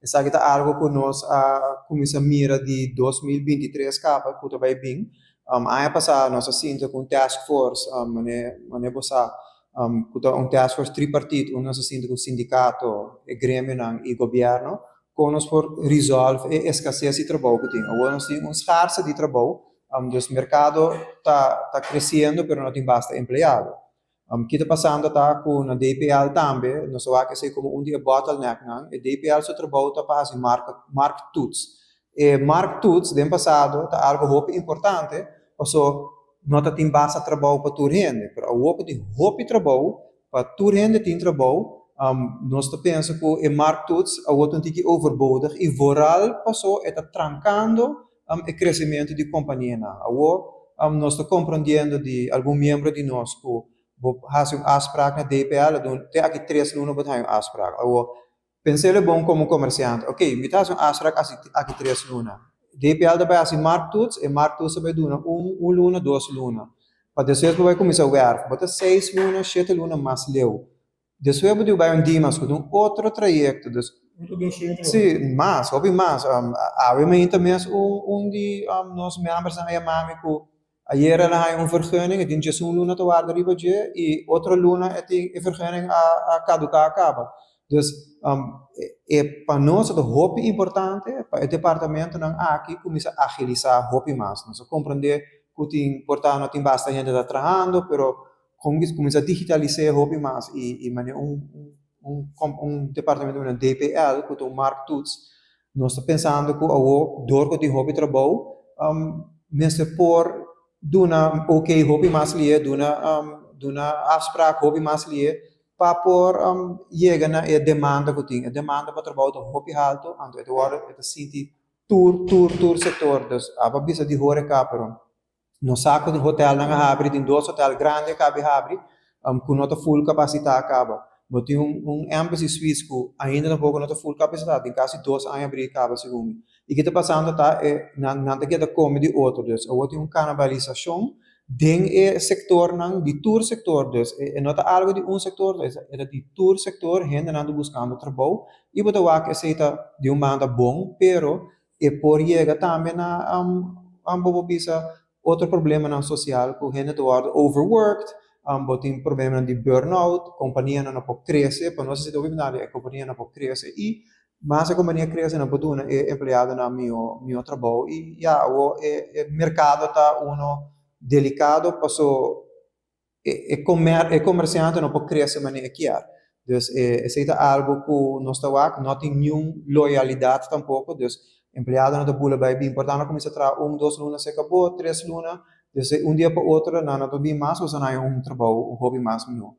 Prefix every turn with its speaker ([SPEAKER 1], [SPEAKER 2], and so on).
[SPEAKER 1] Essa é algo que nós começamos a mira de 2023 capa, que vai bem. Ano passado nós assinamos com task force, mané bossa, task force tripartite, nós assinamos com sindicato, grêmio e governo, com nós por resolver a escassez de trabalho que tem. Agora nós temos escassez de trabalho, o mercado está crescendo, mas não tem bastante empregado. Que está passando tá com a DPL também, nós vamos que como um dia bottleneck, não? A DPL só trabalha para fazer market tuts. E market tuts, do passado, tá algo muito importante, porque não tem bastante trabalho para toda gente, mas o que tem muito trabalho, para toda gente tem trabalho, nós pensamos que o market tuts, a outra tem que overbodig, e vooral, passou, está trancando o crescimento da companhia. Nós estamos compreendendo de algum membro de nós que has een afspraak naar DPL doen, te aqui 3 lunas wat een afspraak. Pensei é bom como comerciante. Ok, me has een afspraak aqui 3 lunas. DPL daarbij als je markttoets, en markttoets daarbij doen, 1 luna, 2 luna. Maar depois vai começar a werken. Bota 6 lunas, 7 lunas mais leu. Depois vai bij een dimas, com outro trajecto. Dus, sim, mais, hobby mais. We também de nós membros na Yamamico. Ayer na een vergunning, het is een luna te waarde ribaje, e outra luna het een vergunning a caducar acaba. Dus para nós é muito importante, para o departamento não aqui começa a agilizar muito mais. Nós compreender que tem importante, tem bastante gente está trabalhando, pero começa a digitalizar muito mais e departamento de DPL, que tem Mark Tuts, nós estamos pensando que o door que tem hobby trabalho, mensen por duna oké hobby mas lie duna afspraak hobby mas lie para por llega na demanda que tem a demanda para trabalho do hobby alto ando agora é senti tour setor dus aba bisa di horeca pero no saco de hotel na abre tem 2 hotel grande cabe abre com nota full capacidade acaba mas tem embassy suites que ainda não pouco nota full capacidade tem quase 2 anos abrir acaba segundo e que está passando tá nada que da comedy outro dus ou tem canibalização dentro do setor não de tour sector dus é nota algo de sector é de tour sector gente andando buscando trabalho e botar o que aceita de manda bom pero é por chega também na bobo bisa outro problema na social que gente está overworked tem problema de burnout companhia não pode crescer para nós se deve a companhia não pode crescer e mas a companhia cresce não pode uma empregado na meu trabalho e o mercado está delicado passou comerciante não pode crescer maneira que é dus é algo que nós está não tem nenhuma loyalidade tampouco dus empregado não está pula bem importante começa a trabalhar 2 lunas se acabou 3 lunas dus dia para outro não está bem mais ou não é trabalho hobby mais meu